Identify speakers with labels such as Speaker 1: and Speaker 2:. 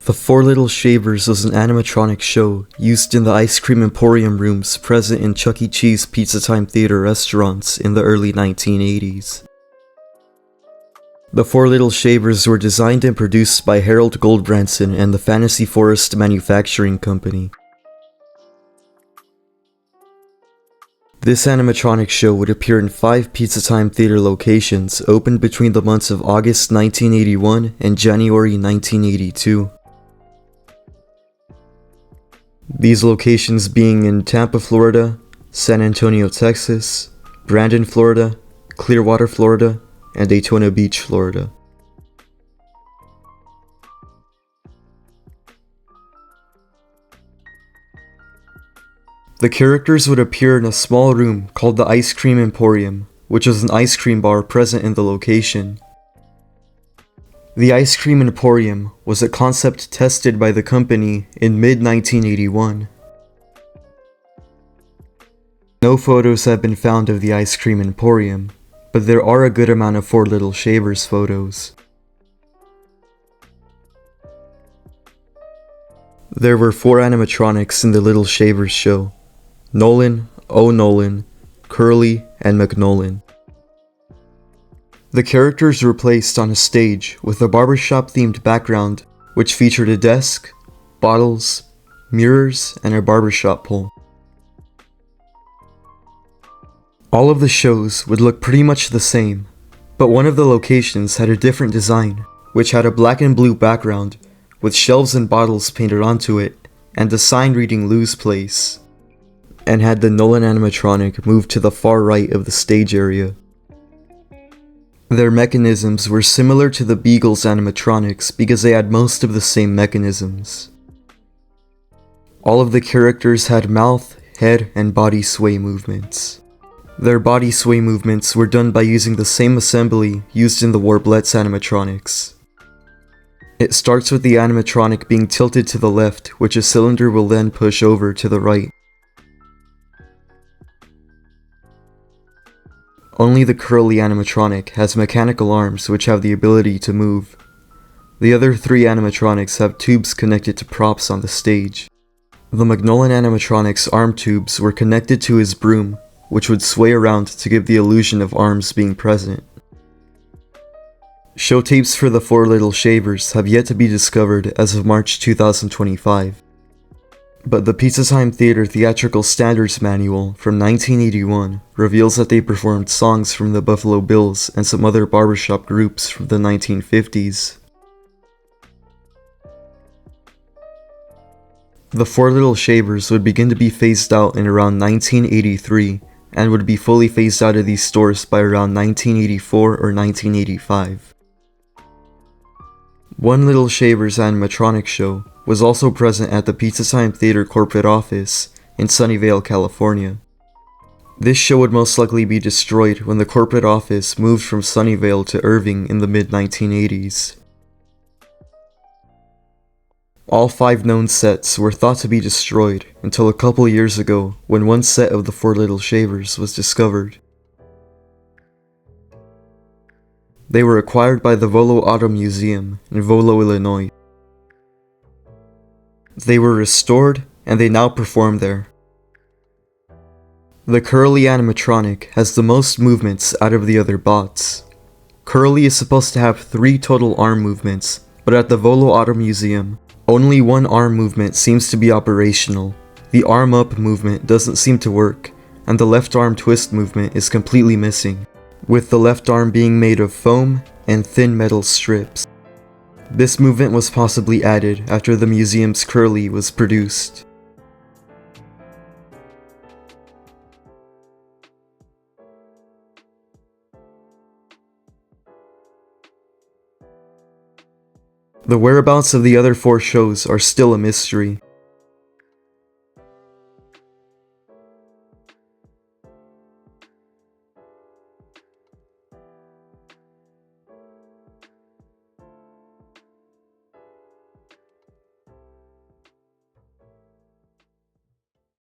Speaker 1: The Four Little Shavers was an animatronic show used in the Ice Cream Emporium rooms present in Chuck E. Cheese Pizza Time Theater restaurants in the early 1980s. The Four Little Shavers were designed and produced by Harold Goldbranson and the Fantasy Forest Manufacturing Company. This animatronic show would appear in 5 Pizza Time Theater locations opened between the months of August 1981 and January 1982. These locations being in Tampa, Florida, San Antonio, Texas, Brandon, Florida, Clearwater, Florida, and Daytona Beach, Florida. The characters would appear in a small room called the Ice Cream Emporium, which was an ice cream bar present in the location. The Ice Cream Emporium was a concept tested by the company in mid-1981. No photos have been found of the Ice Cream Emporium, but there are a good amount of Four Little Shavers photos. There were 4 animatronics in the Little Shavers show: Nolan, O'Nolan, Curly, and McNolan. The characters were placed on a stage with a barbershop-themed background, which featured a desk, bottles, mirrors, and a barbershop pole. All of the shows would look pretty much the same, but one of the locations had a different design, which had a black and blue background, with shelves and bottles painted onto it, and a sign reading Lou's Place, and had the Nolan animatronic moved to the far right of the stage area. Their mechanisms were similar to the Beagle's animatronics because they had most of the same mechanisms. All of the characters had mouth, head, and body sway movements. Their body sway movements were done by using the same assembly used in the Warblettes animatronics. It starts with the animatronic being tilted to the left, which a cylinder will then push over to the right. Only the Curly animatronic has mechanical arms which have the ability to move. The other 3 animatronics have tubes connected to props on the stage. The McNolan animatronic's arm tubes were connected to his broom, which would sway around to give the illusion of arms being present. Show tapes for the Four Little Shavers have yet to be discovered as of March 2025. But the Pizza Time Theater Theatrical Standards Manual from 1981 reveals that they performed songs from the Buffalo Bills and some other barbershop groups from the 1950s. The Four Little Shavers would begin to be phased out in around 1983 and would be fully phased out of these stores by around 1984 or 1985. One Little Shavers animatronic show was also present at the Pizza Time Theater corporate office in Sunnyvale, California. This show would most likely be destroyed when the corporate office moved from Sunnyvale to Irving in the mid-1980s. All 5 known sets were thought to be destroyed until a couple years ago when one set of the Four Little Shavers was discovered. They were acquired by the Volo Auto Museum in Volo, Illinois. They were restored, and they now perform there. The Curly animatronic has the most movements out of the other bots. Curly is supposed to have 3 total arm movements, but at the Volo Auto Museum, only 1 arm movement seems to be operational. The arm up movement doesn't seem to work, and the left arm twist movement is completely missing, with the left arm being made of foam and thin metal strips. This movement was possibly added after the museum's Curly was produced. The whereabouts of the other 4 shows are still a mystery.